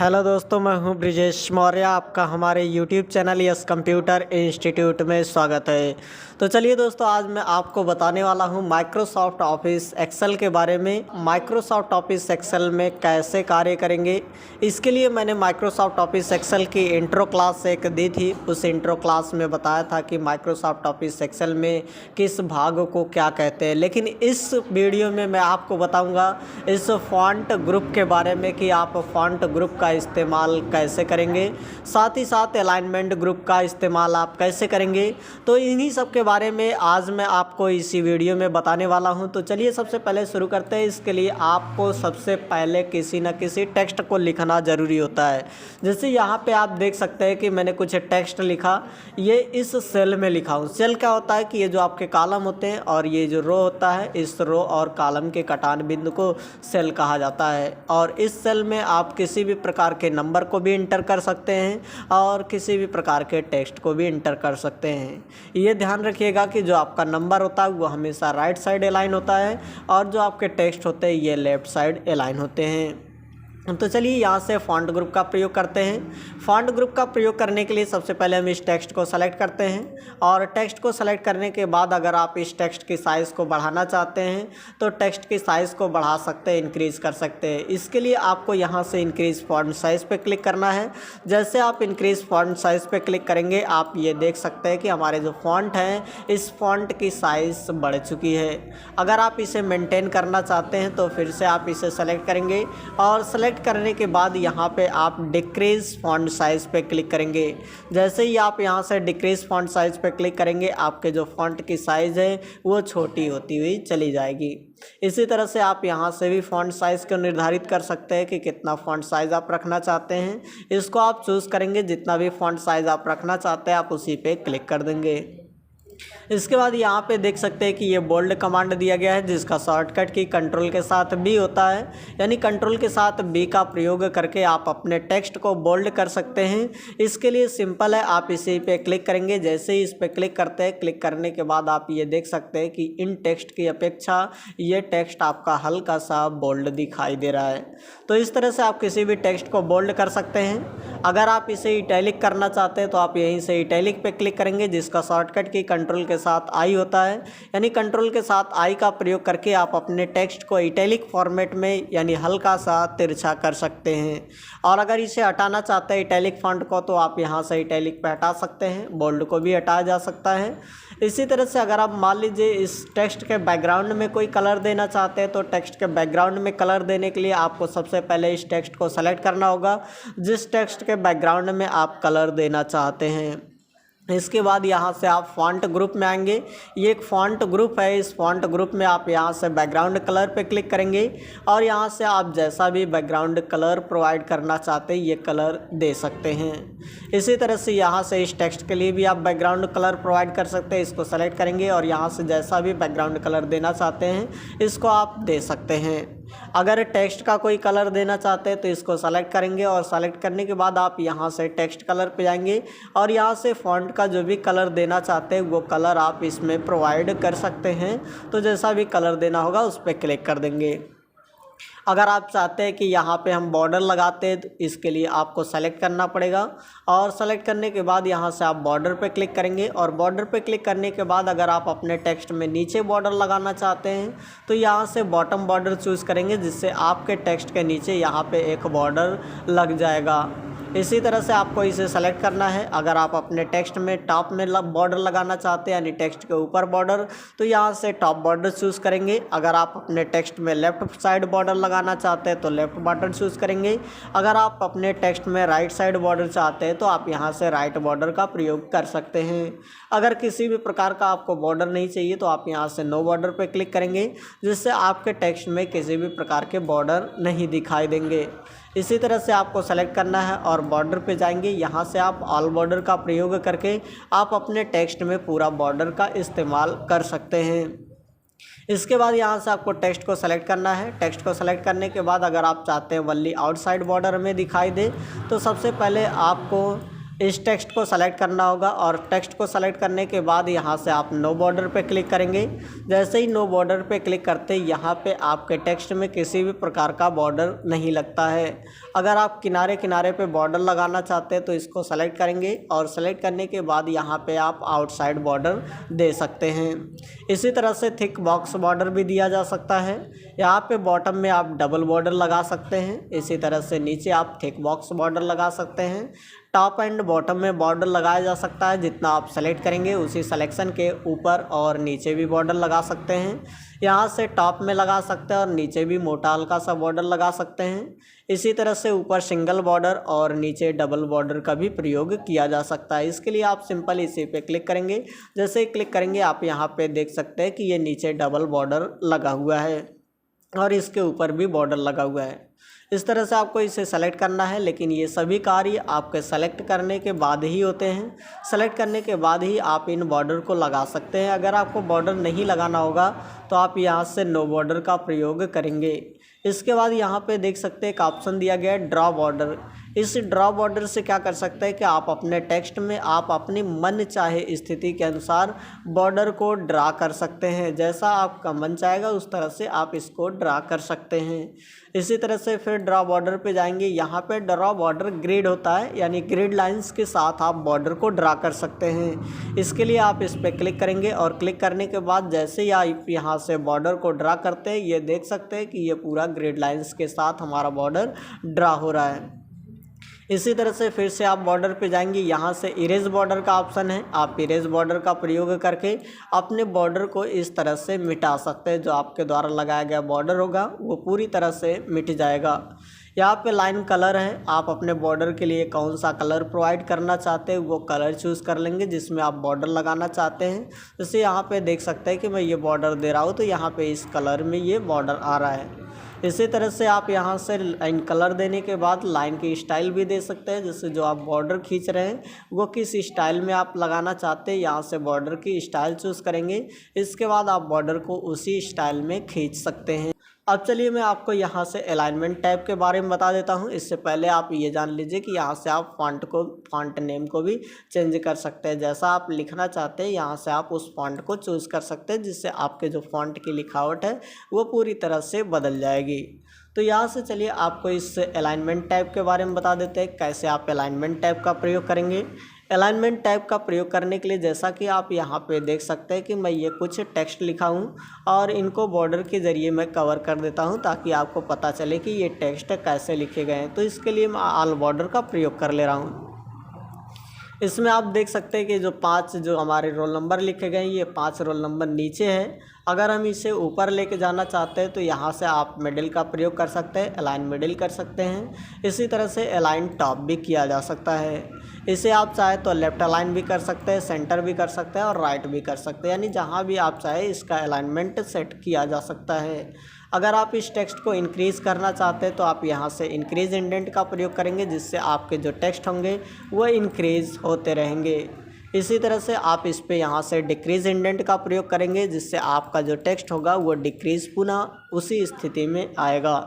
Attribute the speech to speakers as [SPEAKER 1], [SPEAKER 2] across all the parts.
[SPEAKER 1] Hello दोस्तों, मैं हूं ब्रिजेश मौर्य। आपका हमारे YouTube channel yes computer institute में स्वागत है। तो चलिए दोस्तों, आज मैं आपको बताने वाला हूं माइक्रोसॉफ्ट ऑफिस एक्सेल के बारे में। माइक्रोसॉफ्ट ऑफिस एक्सेल में कैसे कार्य करेंगे, इसके लिए मैंने माइक्रोसॉफ्ट ऑफिस एक्सेल की इंट्रो क्लास एक दी थी। उस इंट्रो क्लास में बताया था कि माइक्रोसॉफ्ट ऑफिस एक्सेल में किस भाग को क्या कहते हैं। लेकिन इस वीडियो में मैं आपको बताऊँगा इस फॉन्ट ग्रुप के बारे में कि आप फॉन्ट ग्रुप का इस्तेमाल कैसे करेंगे, साथ ही साथ अलाइनमेंट ग्रुप का इस्तेमाल आप कैसे करेंगे। तो इन्हीं सब के बारे में आज मैं आपको इसी वीडियो में बताने वाला हूं। तो चलिए सबसे पहले शुरू करते हैं। इसके लिए आपको सबसे पहले किसी न किसी टेक्स्ट को लिखना ज़रूरी होता है। जैसे यहाँ पे आप देख सकते हैं कि मैंने कुछ टेक्स्ट लिखा, ये इस सेल में लिखा हूँ। सेल क्या होता है कि ये जो आपके कॉलम होते हैं और ये जो रो होता है, इस रो और कॉलम के कटान बिंदु को सेल कहा जाता है। और इस सेल में आप किसी भी प्रकार के नंबर को भी इंटर कर सकते हैं और किसी भी प्रकार के टेक्स्ट को भी इंटर कर सकते हैं। ये ध्यान रखिएगा कि जो आपका नंबर होता है वो हमेशा राइट साइड अलाइन होता है और जो आपके टेक्स्ट होते हैं ये लेफ़्ट साइड अलाइन होते हैं। तो चलिए यहाँ से फॉन्ट ग्रुप का प्रयोग करते हैं। फॉन्ट ग्रुप का प्रयोग करने के लिए सबसे पहले हम इस टेक्स्ट को सेलेक्ट करते हैं और टेक्स्ट को सेलेक्ट करने के बाद अगर आप इस टेक्स्ट की साइज़ को बढ़ाना चाहते हैं तो टेक्स्ट की साइज़ को बढ़ा सकते हैं, इंक्रीज़ कर सकते हैं। इसके लिए आपको यहाँ से इंक्रीज़ फॉन्ट साइज़ पे क्लिक करना है। जैसे आप इंक्रीज़ फॉन्ट साइज़ पे क्लिक करेंगे, आप ये देख सकते हैं कि हमारे जो फॉन्ट हैं इस फॉन्ट की साइज़ बढ़ चुकी है। अगर आप इसे मेंटेन करना चाहते हैं तो फिर से आप इसे सेलेक्ट करेंगे और सेलेक्ट करने के बाद यहाँ पे आप डिक्रीज फॉन्ट साइज़ पे क्लिक करेंगे। जैसे ही आप यहाँ से डिक्रीज फॉन्ट साइज़ पे क्लिक करेंगे, आपके जो फॉन्ट की साइज़ है वो छोटी होती हुई चली जाएगी। इसी तरह से आप यहाँ से भी फॉन्ट साइज़ को निर्धारित कर सकते हैं कि कितना फॉन्ट साइज़ आप रखना चाहते हैं। इसको आप चूज़ करेंगे, जितना भी फॉन्ट साइज़ आप रखना चाहते हैं आप उसी पे क्लिक कर देंगे। इसके बाद यहाँ पे देख सकते हैं कि ये बोल्ड कमांड दिया गया है, जिसका शॉर्टकट की कंट्रोल के साथ बी होता है। यानी कंट्रोल के साथ बी का प्रयोग करके आप अपने टेक्स्ट को बोल्ड कर सकते हैं। इसके लिए सिंपल है, आप इसी पे क्लिक करेंगे। जैसे ही इस पे क्लिक करते हैं, क्लिक करने के बाद आप ये देख सकते हैं कि इन टेक्स्ट की अपेक्षा ये टेक्स्ट आपका हल्का सा बोल्ड दिखाई दे रहा है। तो इस तरह से आप किसी भी टेक्स्ट को बोल्ड कर सकते हैं। अगर आप इसे इटैलिक करना चाहते हैं तो आप यहीं से इटैलिक पे क्लिक करेंगे, जिसका शॉर्टकट की कंट्रोल के साथ आई होता है। यानी कंट्रोल के साथ आई का प्रयोग करके आप अपने टेक्स्ट को इटैलिक फॉर्मेट में यानी हल्का सा तिरछा कर सकते हैं। और अगर इसे हटाना चाहते हैं इटैलिक फॉन्ट को, तो आप यहाँ से इटैलिक पे हटा सकते हैं, बोल्ड को भी हटाया जा सकता है। इसी तरह से अगर आप मान लीजिए इस टेक्स्ट के बैकग्राउंड में कोई कलर देना चाहते हैं, तो टेक्स्ट के बैकग्राउंड में कलर देने के लिए आपको सबसे पहले इस टेक्स्ट को सेलेक्ट करना होगा जिस टेक्स्ट के बैकग्राउंड में आप कलर देना चाहते हैं। इसके बाद यहाँ से आप फॉन्ट ग्रुप में आएंगे। ये एक फॉन्ट ग्रुप है। इस फॉन्ट ग्रुप में आप यहाँ से बैकग्राउंड कलर पे क्लिक करेंगे और यहाँ से आप जैसा भी बैकग्राउंड कलर प्रोवाइड करना चाहते हैं ये कलर दे सकते हैं। इसी तरह से यहाँ से इस टेक्स्ट के लिए भी आप बैकग्राउंड कलर प्रोवाइड कर सकते हैं। इसको सेलेक्ट करेंगे और यहाँ से जैसा भी बैकग्राउंड कलर देना चाहते हैं इसको आप दे सकते हैं। अगर टेक्स्ट का कोई कलर देना चाहते हैं तो इसको सेलेक्ट करेंगे और सेलेक्ट करने के बाद आप यहाँ से टेक्स्ट कलर पे जाएंगे और यहाँ से फॉन्ट का जो भी कलर देना चाहते हैं वो कलर आप इसमें प्रोवाइड कर सकते हैं। तो जैसा भी कलर देना होगा उस पर क्लिक कर देंगे। अगर आप चाहते हैं कि यहाँ पे हम बॉर्डर लगाते हैं तो इसके लिए आपको सेलेक्ट करना पड़ेगा और सेलेक्ट करने के बाद यहाँ से आप बॉर्डर पे क्लिक करेंगे और बॉर्डर पे क्लिक करने के बाद अगर आप अपने टेक्स्ट में नीचे बॉर्डर लगाना चाहते हैं तो यहाँ से बॉटम बॉर्डर चूज़ करेंगे, जिससे आपके टेक्स्ट के नीचे यहाँ पे एक बॉर्डर लग जाएगा। इसी तरह से आपको इसे सेलेक्ट करना है। अगर आप अपने टेक्स्ट में टॉप में बॉर्डर लगाना चाहते हैं यानी टेक्स्ट के ऊपर बॉर्डर, तो यहाँ से टॉप बॉर्डर चूज़ करेंगे। अगर आप अपने टेक्स्ट में लेफ़्ट साइड बॉर्डर लगाना चाहते हैं तो लेफ़्ट बॉर्डर चूज़ करेंगे। अगर आप अपने टेक्स्ट में राइट साइड बॉर्डर चाहते हैं तो आप यहाँ से राइट बॉर्डर का प्रयोग कर सकते हैं। अगर किसी भी प्रकार का आपको बॉर्डर नहीं चाहिए तो आप यहाँ से नो बॉर्डर पर क्लिक करेंगे, जिससे आपके टेक्स्ट में किसी भी प्रकार के बॉर्डर नहीं दिखाई देंगे। इसी तरह से आपको सेलेक्ट करना है और बॉर्डर पे जाएंगे। यहाँ से आप ऑल बॉर्डर का प्रयोग करके आप अपने टेक्स्ट में पूरा बॉर्डर का इस्तेमाल कर सकते हैं। इसके बाद यहाँ से आपको टेक्स्ट को सेलेक्ट करना है। टेक्स्ट को सेलेक्ट करने के बाद अगर आप चाहते हैं वनली आउटसाइड बॉर्डर में दिखाई दे तो सबसे पहले आपको इस टेक्स्ट को सेलेक्ट करना होगा और टेक्स्ट को सेलेक्ट करने के बाद यहाँ से आप नो बॉर्डर पे क्लिक करेंगे। जैसे ही नो बॉर्डर पे क्लिक करते यहाँ पे आपके टेक्स्ट में किसी भी प्रकार का बॉर्डर नहीं लगता है। अगर आप किनारे किनारे पे बॉर्डर लगाना चाहते हैं तो इसको सेलेक्ट करेंगे और सेलेक्ट करने के बाद यहाँ पे आप आउटसाइड बॉर्डर दे सकते हैं। इसी तरह से थिक बॉक्स बॉर्डर भी दिया जा सकता है। यहाँ पे बॉटम में आप डबल बॉर्डर लगा सकते हैं। इसी तरह से नीचे आप थिक बॉक्स बॉर्डर लगा सकते हैं। टॉप एंड बॉटम में बॉर्डर लगाया जा सकता है। जितना आप सेलेक्ट करेंगे उसी सिलेक्शन के ऊपर और नीचे भी बॉर्डर लगा सकते हैं। यहाँ से टॉप में लगा सकते हैं और नीचे भी मोटा हल्का सा बॉर्डर लगा सकते हैं। इसी तरह से ऊपर सिंगल बॉर्डर और नीचे डबल बॉर्डर का भी प्रयोग किया जा सकता है। इसके लिए आप सिंपल इसी पे क्लिक करेंगे। जैसे ही क्लिक करेंगे आप यहाँ पे देख सकते हैं कि ये नीचे डबल बॉर्डर लगा हुआ है और इसके ऊपर भी बॉर्डर लगा हुआ है। इस तरह से आपको इसे सेलेक्ट करना है, लेकिन ये सभी कार्य आपके सेलेक्ट करने के बाद ही होते हैं। सेलेक्ट करने के बाद ही आप इन बॉर्डर को लगा सकते हैं। अगर आपको बॉर्डर नहीं लगाना होगा तो आप यहाँ से नो बॉर्डर का प्रयोग करेंगे। इसके बाद यहाँ पे देख सकते हैं एक ऑप्शन दिया गया है ड्रॉ बॉर्डर। इस ड्रॉ बॉर्डर से क्या कर सकते हैं कि आप अपने टेक्स्ट में आप अपनी मन चाहे स्थिति के अनुसार बॉर्डर को ड्रा कर सकते हैं। जैसा आपका मन चाहेगा उस तरह से आप इसको ड्रा कर सकते हैं। इसी तरह से फिर ड्रॉ बॉर्डर पे जाएंगे। यहाँ पे ड्रॉ बॉर्डर ग्रिड होता है, यानी ग्रिड लाइंस के साथ आप बॉर्डर को ड्रा कर सकते हैं। इसके लिए आप इस पर क्लिक करेंगे और क्लिक करने के बाद जैसे ही आप यहाँ से बॉर्डर को ड्रा करते हैं ये देख सकते हैं कि ये पूरा ग्रिड लाइंस के साथ हमारा बॉर्डर ड्रा हो रहा है। इसी तरह से फिर से आप बॉर्डर पे जाएंगे। यहाँ से इरेज बॉर्डर का ऑप्शन है। आप इरेज बॉर्डर का प्रयोग करके अपने बॉर्डर को इस तरह से मिटा सकते हैं। जो आपके द्वारा लगाया गया बॉर्डर होगा वो पूरी तरह से मिट जाएगा। यहाँ पे लाइन कलर है। आप अपने बॉर्डर के लिए कौन सा कलर प्रोवाइड करना चाहते हैं वो कलर चूज़ कर लेंगे जिसमें आप बॉर्डर लगाना चाहते हैं। जैसे यहाँ पे देख सकते हैं कि मैं ये बॉर्डर दे रहा हूँ तो यहाँ पे इस कलर में ये बॉर्डर आ रहा है। इसी तरह से आप यहाँ से लाइन कलर देने के बाद लाइन की स्टाइल भी दे सकते हैं। जैसे जो आप बॉर्डर खींच रहे हैं वो किस स्टाइल में आप लगाना चाहते हैं, यहाँ से बॉर्डर की स्टाइल चूज़ करेंगे। इसके बाद आप बॉर्डर को उसी स्टाइल में खींच सकते हैं। अब चलिए मैं आपको यहाँ से अलाइनमेंट टैब के बारे में बता देता हूँ। इससे पहले आप ये जान लीजिए कि यहाँ से आप फॉन्ट नेम को भी चेंज कर सकते हैं। जैसा आप लिखना चाहते हैं यहाँ से आप उस फॉन्ट को चूज़ कर सकते हैं, जिससे आपके जो फॉन्ट की लिखावट है वो पूरी तरह से बदल जाएगी। तो यहाँ से चलिए आपको इस अलाइनमेंट टैब के बारे में बता देते हैं कैसे आप अलाइनमेंट टैब का प्रयोग करेंगे। अलाइनमेंट टैब का प्रयोग करने के लिए जैसा कि आप यहाँ पे देख सकते हैं कि मैं ये कुछ टेक्स्ट लिखा हूँ और इनको बॉर्डर के ज़रिए मैं कवर कर देता हूँ ताकि आपको पता चले कि ये टेक्स्ट कैसे लिखे गए हैं। तो इसके लिए मैं ऑल बॉर्डर का प्रयोग कर ले रहा हूँ। इसमें आप देख सकते हैं कि जो 5 जो हमारे रोल नंबर लिखे गए हैं ये 5 रोल नंबर नीचे है। अगर हम इसे ऊपर लेके जाना चाहते हैं तो यहाँ से आप मिडिल का प्रयोग कर सकते हैं, अलाइन मिडिल कर सकते हैं। इसी तरह से अलाइन टॉप भी किया जा सकता है। इसे आप चाहे तो लेफ्ट अलाइन भी कर सकते हैं, सेंटर भी कर सकते हैं और राइट भी कर सकते हैं, यानी जहाँ भी आप चाहे इसका अलाइनमेंट सेट किया जा सकता है। अगर आप इस टेक्स्ट को इंक्रीज़ करना चाहते हैं तो आप यहाँ से इंक्रीज़ इंडेंट का प्रयोग करेंगे, जिससे आपके जो टेक्स्ट होंगे वो इंक्रीज़ होते रहेंगे। इसी तरह से आप इस पे यहाँ से डिक्रीज़ इंडेंट का प्रयोग करेंगे, जिससे आपका जो टेक्स्ट होगा वो डिक्रीज़ पुनः उसी स्थिति में आएगा।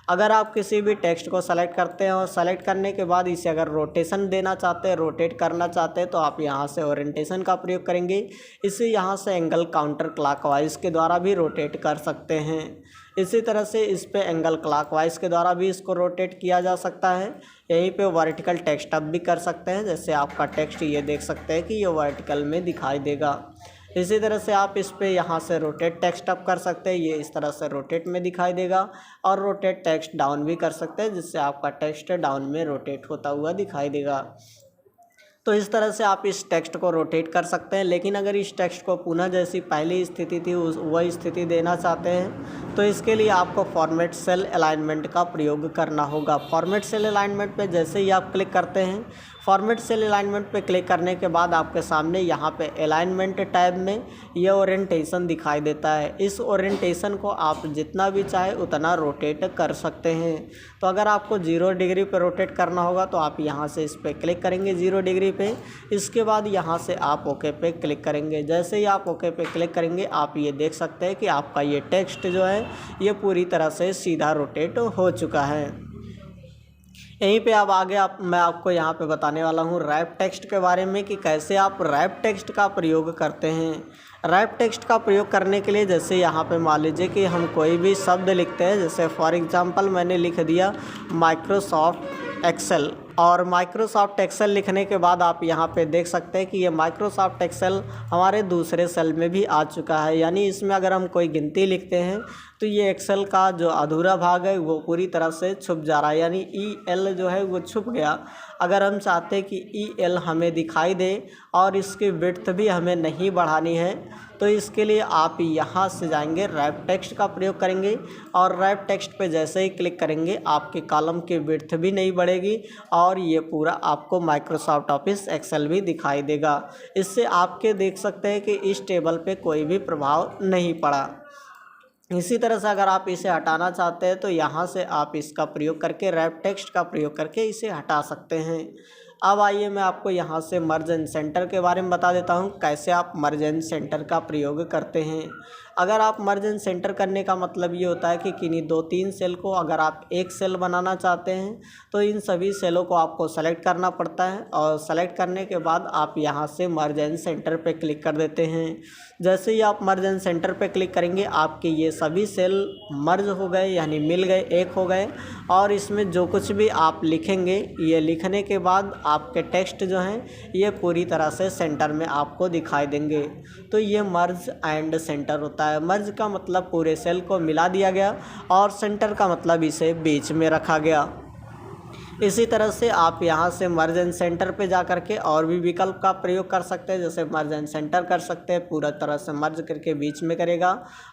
[SPEAKER 1] अगर आप किसी भी टेक्स्ट को सेलेक्ट करते हैं और सेलेक्ट करने के बाद इसे अगर रोटेशन देना चाहते हैं, रोटेट करना चाहते हैं, तो आप यहाँ से ओरिएंटेशन का प्रयोग करेंगे। इसे यहाँ से एंगल काउंटर क्लॉकवाइज के द्वारा भी रोटेट कर सकते हैं। इसी तरह से इस पे एंगल क्लॉकवाइज के द्वारा भी इसको रोटेट किया जा सकता है। यहीं पे वर्टिकल टेक्स्ट अप भी कर सकते हैं। जैसे आपका टेक्स्ट ये देख सकते हैं कि ये वर्टिकल में दिखाई देगा। इसी तरह से आप इस पे यहाँ से रोटेट टेक्स्ट अप कर सकते हैं, ये इस तरह से रोटेट में दिखाई देगा। और रोटेट टेक्स्ट डाउन भी कर सकते हैं, जिससे आपका टेक्स्ट डाउन में रोटेट होता हुआ दिखाई देगा। तो इस तरह से आप इस टेक्स्ट को रोटेट कर सकते हैं। लेकिन अगर इस टेक्स्ट को पुनः जैसी पहली स्थिति थी वही स्थिति देना चाहते हैं तो इसके लिए आपको फॉर्मेट सेल अलाइनमेंट का प्रयोग करना होगा। फॉर्मेट सेल अलाइनमेंट पे जैसे ही आप क्लिक करते हैं, फॉर्मेट सेल अलाइनमेंट पे क्लिक करने के बाद आपके सामने यहाँ पे अलाइनमेंट टैब में ये ओरिएंटेशन दिखाई देता है। इस ओरिएंटेशन को आप जितना भी चाहे उतना रोटेट कर सकते हैं। तो अगर आपको 0 डिग्री पे रोटेट करना होगा तो आप यहाँ से इस पर क्लिक करेंगे 0 डिग्री पे। इसके बाद यहाँ से आप ओके पे क्लिक करेंगे। जैसे ही आप ओके पे क्लिक करेंगे आप ये देख सकते हैं कि आपका ये टेक्स्ट जो है ये पूरी तरह से सीधा रोटेट हो चुका है। यहीं पे अब आगे मैं आपको यहाँ पे बताने वाला हूँ रैप टेक्स्ट के बारे में कि कैसे आप रैप टेक्स्ट का प्रयोग करते हैं। रैप टेक्स्ट का प्रयोग करने के लिए जैसे यहाँ पे मान लीजिए कि हम कोई भी शब्द लिखते हैं, जैसे फॉर एग्ज़ाम्पल मैंने लिख दिया माइक्रोसॉफ्ट एक्सेल, और माइक्रोसॉफ्ट एक्सेल लिखने के बाद आप यहाँ पे देख सकते हैं कि ये माइक्रोसॉफ्ट एक्सेल हमारे दूसरे सेल में भी आ चुका है। यानी इसमें अगर हम कोई गिनती लिखते हैं तो ये एक्सेल का जो अधूरा भाग है वो पूरी तरह से छुप जा रहा है, यानी EL जो है वो छुप गया। अगर हम चाहते हैं कि EL हमें दिखाई दे और इसकी विड्थ भी हमें नहीं बढ़ानी है, तो इसके लिए आप यहाँ से जाएंगे, रैप टेक्स्ट का प्रयोग करेंगे, और रैप टेक्स्ट पे जैसे ही क्लिक करेंगे आपके कॉलम की विड्थ भी नहीं बढ़ेगी और ये पूरा आपको माइक्रोसॉफ्ट ऑफिस एक्सेल भी दिखाई देगा। इससे आपके देख सकते हैं कि इस टेबल पे कोई भी प्रभाव नहीं पड़ा। इसी तरह से अगर आप इसे हटाना चाहते हैं तो यहाँ से आप इसका प्रयोग करके, रैप टेक्स्ट का प्रयोग करके इसे हटा सकते हैं। अब आइए मैं आपको यहाँ से मर्ज एंड सेंटर के बारे में बता देता हूँ, कैसे आप मर्ज एंड सेंटर का प्रयोग करते हैं। अगर आप मर्ज एंड सेंटर करने का मतलब ये होता है कि किन्हीं 2-3 सेल को अगर आप एक सेल बनाना चाहते हैं तो इन सभी सेलों को आपको सेलेक्ट करना पड़ता है, और सेलेक्ट करने के बाद आप यहाँ से मर्ज एंड सेंटर पे क्लिक कर देते हैं। जैसे ही आप मर्ज एंड सेंटर पे क्लिक करेंगे आपके ये सभी सेल मर्ज हो गए, यानी मिल गए, एक हो गए, और इसमें जो कुछ भी आप लिखेंगे ये लिखने के बाद आपके टेक्स्ट जो हैं ये पूरी तरह से सेंटर में आपको दिखाई देंगे। तो ये मर्ज एंड सेंटर होता है। मर्ज का मतलब पूरे सेल को मिला दिया गया और सेंटर का मतलब इसे बीच में रखा गया। इसी तरह से आप यहाँ से मर्ज एंड सेंटर पे जा कर के और भी विकल्प का प्रयोग कर सकते हैं, जैसे मर्ज एंड सेंटर कर सकते हैं, पूरा तरह से मर्ज करके बीच में करेगा।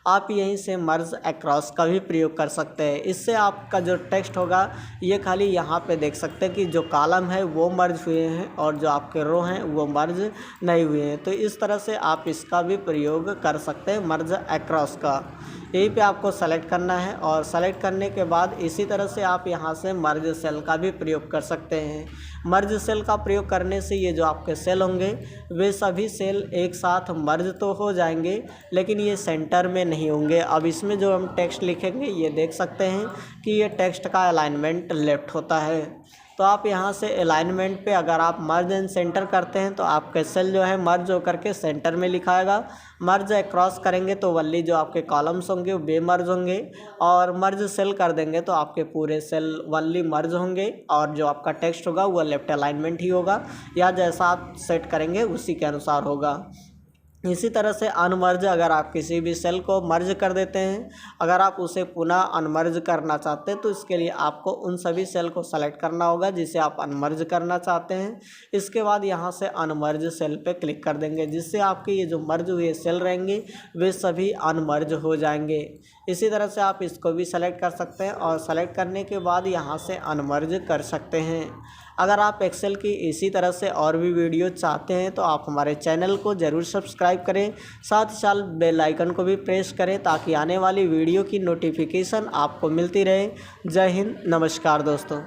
[SPEAKER 1] आप यहीं से मर्ज अक्रॉस का भी प्रयोग कर सकते हैं। इससे आपका जो टेक्स्ट होगा ये खाली यहाँ पे देख सकते हैं कि जो कॉलम है वो मर्ज हुए हैं और जो आपके रो हैं वो मर्ज नहीं हुए हैं। तो इस तरह से आप इसका भी प्रयोग कर सकते हैं, मर्ज अक्रॉस का। यहीं पे आपको सेलेक्ट करना है, और सेलेक्ट करने के बाद इसी तरह से आप यहाँ से मर्ज सेल का भी प्रयोग कर सकते हैं। मर्ज सेल का प्रयोग करने से ये जो आपके सेल होंगे वे सभी सेल एक साथ मर्ज तो हो जाएंगे, लेकिन ये सेंटर में नहीं होंगे। अब इसमें जो हम टेक्स्ट लिखेंगे ये देख सकते हैं कि ये टेक्स्ट का अलाइनमेंट लेफ्ट होता है। तो आप यहाँ से अलाइनमेंट पे अगर आप मर्ज एंड सेंटर करते हैं तो आपके सेल जो है मर्ज होकर के सेंटर में लिखाएगा। मर्ज अक्रॉस करेंगे तो वल्ली जो आपके कॉलम्स होंगे वो बेमर्ज होंगे, और मर्ज सेल कर देंगे तो आपके पूरे सेल वल्ली मर्ज होंगे, और जो आपका टेक्स्ट होगा वो लेफ्ट अलाइनमेंट ही होगा, या जैसा आप सेट करेंगे उसी के अनुसार होगा। इसी तरह से अनमर्ज, अगर आप किसी भी सेल को मर्ज कर देते हैं, अगर आप उसे पुनः अनमर्ज करना चाहते हैं तो इसके लिए आपको उन सभी सेल को सेलेक्ट करना होगा जिसे आप अनमर्ज करना चाहते हैं। इसके बाद यहाँ से अनमर्ज सेल पे क्लिक कर देंगे, जिससे आपके ये जो मर्ज हुए सेल रहेंगे वे सभी अनमर्ज हो जाएंगे। इसी तरह से आप इसको भी सेलेक्ट कर सकते हैं, और सेलेक्ट करने के बाद यहाँ से अनमर्ज कर सकते हैं। अगर आप एक्सेल की इसी तरह से और भी वीडियो चाहते हैं तो आप हमारे चैनल को ज़रूर सब्सक्राइब करें, साथ ही साथ बेल आइकन को भी प्रेस करें ताकि आने वाली वीडियो की नोटिफिकेशन आपको मिलती रहे। जय हिंद, नमस्कार दोस्तों।